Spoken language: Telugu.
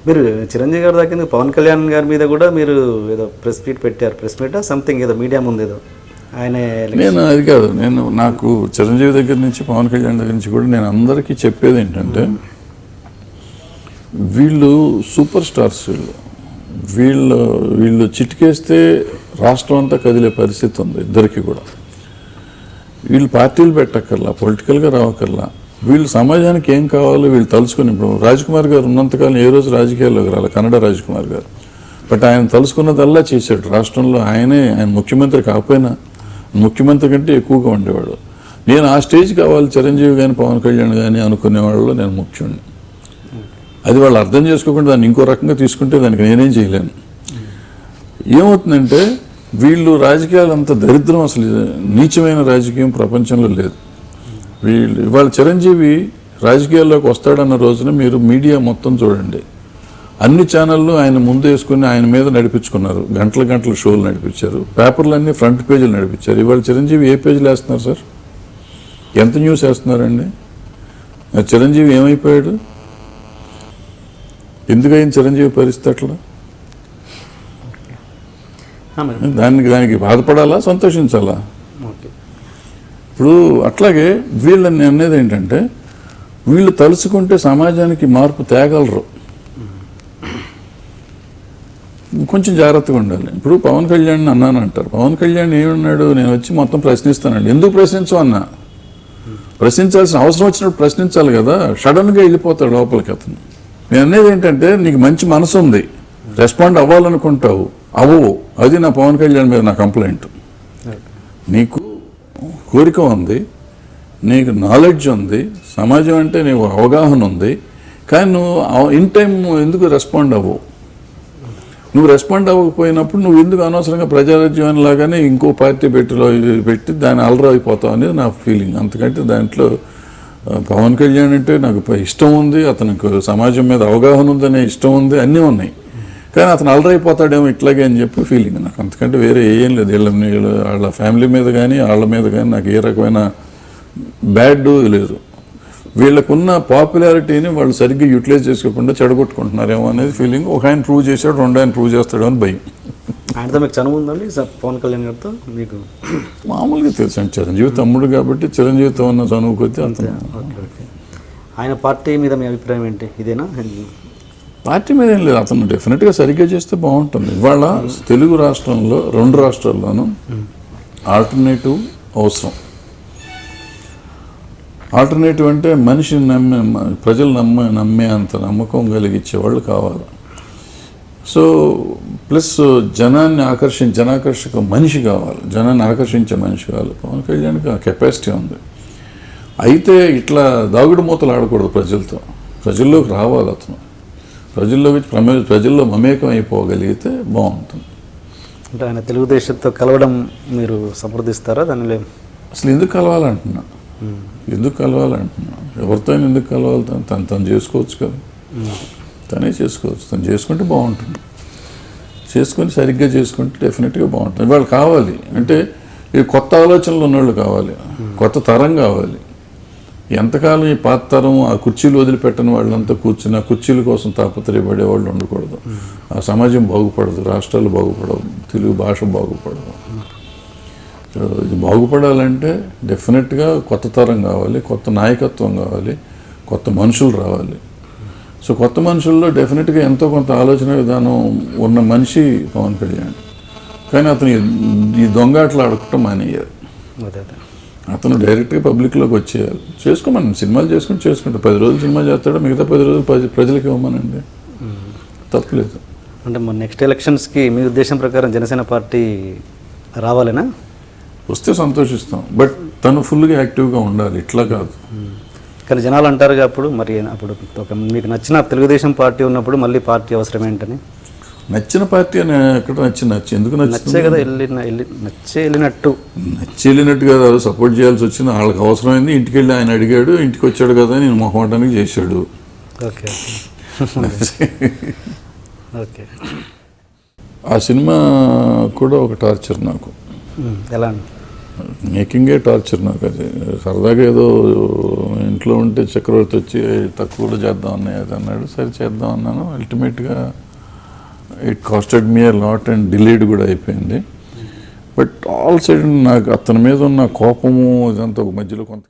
మీరు చిరంజీవి గారి దగ్గర పవన్ కళ్యాణ్ గారి మీద కూడా మీరు ఏదో ప్రెస్ మీట్ పెట్టారు, ప్రెస్ మీటా సంథింగ్ ఏదో మీడియా ముందు ఏదో ఆయన. నేను అది కాదు, నేను నాకు చిరంజీవి దగ్గర నుంచి పవన్ కళ్యాణ్ దగ్గర నుంచి కూడా నేను అందరికీ చెప్పేది ఏంటంటే, వీళ్ళు సూపర్ స్టార్స్, వీళ్ళు చిటికేస్తే రాష్ట్రం అంతా కదిలే పరిస్థితి ఉంది ఇద్దరికి కూడా. వీళ్ళు పార్టీలు పెట్టక్కర్లా, పొలిటికల్గా రావక్కర్లా, వీళ్ళు సమాజానికి ఏం కావాలో వీళ్ళు తలుచుకుని. ఇప్పుడు రాజ్కుమార్ గారు ఉన్నంతకాలం ఏ రోజు రాజకీయాల్లోకి రాలి, కన్నడ రాజ్కుమార్ గారు, బట్ ఆయన తలుచుకున్నదల్లా చేశాడు రాష్ట్రంలో. ఆయన ముఖ్యమంత్రి కాకపోయినా ముఖ్యమంత్రి కంటే ఎక్కువగా ఉండేవాడు. నేను ఆ స్టేజ్ కావాలి చిరంజీవి కానీ పవన్ కళ్యాణ్ కానీ అనుకునే వాళ్ళలో నేను ముఖ్యుడిని. అది వాళ్ళు అర్థం చేసుకోకుండా దాన్ని ఇంకో రకంగా తీసుకుంటే దానికి నేనేం చేయలేను. ఏమవుతుందంటే వీళ్ళు రాజకీయాలు అంత దరిద్రం, అసలు నీచమైన రాజకీయం ప్రపంచంలో లేదు. వీళ్ళు ఇవాళ చిరంజీవి రాజకీయాల్లోకి వస్తాడన్న రోజున మీరు మీడియా మొత్తం చూడండి, అన్ని ఛానళ్ళు ఆయన ముందు వేసుకుని ఆయన మీద నడిపించుకున్నారు, గంటల షోలు నడిపించారు, పేపర్లన్నీ ఫ్రంట్ పేజీలు నడిపించారు. ఇవాళ చిరంజీవి ఏ పేజీలు వేస్తున్నారు సార్? ఎంత న్యూస్ వేస్తున్నారండి? చిరంజీవి ఏమైపోయాడు? ఎందుకైంది చిరంజీవి పరిస్థితి అట్లా? దానికి బాధపడాలా, సంతోషించాలా? ఇప్పుడు అట్లాగే వీళ్ళని అనేది ఏంటంటే, వీళ్ళు తలుచుకుంటే సమాజానికి మార్పు తేగలరు, కొంచెం జాగ్రత్తగా ఉండాలి. ఇప్పుడు పవన్ కళ్యాణ్ అన్నాను అంటారు, పవన్ కళ్యాణ్ ఏమన్నాడు, నేను వచ్చి మొత్తం ప్రశ్నిస్తానండి. ఎందుకు ప్రశ్నించు అన్నా? ప్రశ్నించాల్సిన అవసరం వచ్చినప్పుడు ప్రశ్నించాలి కదా. సడన్గా వెళ్ళిపోతాడు లోపలికి అతను. నేను అనేది ఏంటంటే, నీకు మంచి మనసు ఉంది, రెస్పాండ్ అవ్వాలనుకుంటావు, అవ్వవు. అది నా పవన్ కళ్యాణ్ మీద నా కంప్లైంట్. నీకు కోరిక ఉంది, నీకు నాలెడ్జ్ ఉంది, సమాజం అంటే నీకు అవగాహన ఉంది, కానీ నువ్వు ఇన్ టైం ఎందుకు రెస్పాండ్ అవ్వవు? నువ్వు రెస్పాండ్ అవ్వకపోయినప్పుడు నువ్వు ఎందుకు అనవసరంగా ప్రజారాజ్యం లాగానే ఇంకో పార్టీ పెట్టి దాన్ని అలరా అయిపోతావు అనేది నా ఫీలింగ్. అంతకంటే దాంట్లో పవన్ కళ్యాణ్ అంటే నాకు ఇష్టం ఉంది, అతనికి సమాజం మీద అవగాహన ఉందనే ఇష్టం ఉంది, అన్నీ ఉన్నాయి, కానీ అతను అలరైపోతాడేమో ఇట్లాగే అని చెప్పి ఫీలింగ్ నాకు. అంతకంటే వేరే ఏం లేదు. వాళ్ళ ఫ్యామిలీ మీద కానీ వాళ్ళ మీద కానీ నాకు ఏ రకమైన బ్యాడ్ లేదు. వీళ్ళకున్న పాపులారిటీని వాళ్ళు సరిగ్గా యూటిలైజ్ చేసుకోకుండా చెడగొట్టుకుంటున్నారేమో అనేది ఫీలింగ్. ఒక ఆయన ప్రూవ్ చేశాడు, రెండు ఆయన ప్రూవ్ చేస్తాడు అని భయం. ఆయనతో మీకు చనువు ఉందండి పవన్ కళ్యాణ్ గారితో? మీకు మామూలుగా తెలుసు, చిరంజీవి తమ్ముడు కాబట్టి చిరంజీవితో ఉన్న చనువు కొద్దీ అతను. ఆయన పార్టీ మీద మీ అభిప్రాయం ఏంటి? ఇదేనా? పార్టీ మీద ఏం లేదు, అతను డెఫినెట్గా సరిగ్గా చేస్తే బాగుంటుంది. ఇవాళ తెలుగు రాష్ట్రంలో 2 రాష్ట్రాల్లోనూ ఆల్టర్నేటివ్ అవసరం. ఆల్టర్నేటివ్ అంటే మనిషిని ప్రజలు నమ్మే అంత నమ్మకం కలిగించే వాళ్ళు కావాలి. సో ప్లస్ జనాకర్షక మనిషి కావాలి, జనాన్ని ఆకర్షించే మనిషి కావాలి. పవన్ కళ్యాణ్కి ఆ కెపాసిటీ ఉంది. అయితే ఇట్లా దాగుడు మూతలు ఆడకూడదు ప్రజలతో, ప్రజల్లోకి రావాలి అతను. ప్రజల్లో మమేకం అయిపోగలిగితే బాగుంటుంది. అంటే ఆయన తెలుగుదేశంతో కలవడం మీరు సమర్థిస్తారా? దానిలో అసలు ఎందుకు కలవాలంటున్నా, ఎవరితో ఎందుకు కలవాలి? తను చేసుకోవచ్చు కదా, తనే చేసుకోవచ్చు. తను చేసుకుంటే బాగుంటుంది, చేసుకొని సరిగ్గా చేసుకుంటే డెఫినెట్గా బాగుంటుంది. వాళ్ళు కావాలి అంటే ఈ కొత్త ఆలోచనలు ఉన్నవాళ్ళు కావాలి, కొత్త తరం కావాలి. ఎంతకాలం ఈ పాత తరం ఆ కుర్చీలు వదిలిపెట్టని వాళ్ళంతా కూర్చుని ఆ కుర్చీల కోసం తాపత్రయపడే వాళ్ళు ఉండకూడదు. ఆ సమాజం బాగుపడదు, రాష్ట్రాలు బాగుపడవు, తెలుగు భాష బాగుపడదు. ఇది బాగుపడాలంటే డెఫినెట్గా కొత్త తరం కావాలి, కొత్త నాయకత్వం కావాలి, కొత్త మనుషులు రావాలి. సో కొత్త మనుషుల్లో డెఫినెట్గా ఎంతో కొంత ఆలోచన విధానం ఉన్న మనిషి పవన్ కళ్యాణ్. కానీ అతను ఈ దొంగాట్లు ఆడుకుంటాం మానేయాలి. అతను డైరెక్ట్గా పబ్లిక్లోకి వచ్చేయాలి. చేసుకోమని సినిమాలు చేసుకుంటే 10 రోజులు సినిమా చేస్తాడు, మిగతా 10 రోజులు ప్రజలకు ఇవ్వమనండి, తప్పలేదు. అంటే మన నెక్స్ట్ ఎలక్షన్స్కి మీ ఉద్దేశం ప్రకారం జనసేన పార్టీ రావాలేనా? వస్తే సంతోషిస్తాం, బట్ తను ఫుల్గా యాక్టివ్గా ఉండాలి, ఇట్లా కాదు. కానీ జనాలు అంటారుగా అప్పుడు, మరి అప్పుడు మీకు నచ్చిన తెలుగుదేశం పార్టీ ఉన్నప్పుడు మళ్ళీ పార్టీ అవసరం ఏంటని? నచ్చిన పార్టీ అని ఎక్కడ నచ్చి ఎందుకు నచ్చే కదా వెళ్ళినట్టు కాదు, సపోర్ట్ చేయాల్సి వచ్చింది. వాళ్ళకి అవసరమైంది, ఇంటికి వెళ్ళి ఆయన అడిగాడు, ఇంటికి వచ్చాడు కదా, నేను మొహమాటానికి చేశాడు. Okay okay. ఆ సినిమా కూడా ఒక టార్చర్ నాకు. ఎలా? మేకింగే టార్చర్ నాకు. అది సరదాగా ఏదో ఇంట్లో ఉంటే చక్రవర్తి వచ్చి తక్కువలో చేద్దాం అన్నయ్య అది అన్నాడు. సరే చేద్దాం అన్నాను. అల్టిమేట్గా it costed me a lot and delayed కూడా అయిపోయింది. బట్ ఆల్ సైడ్ నాకు అతని మీద ఉన్న కోపము ఇదంతా ఒక మధ్యలో కొంత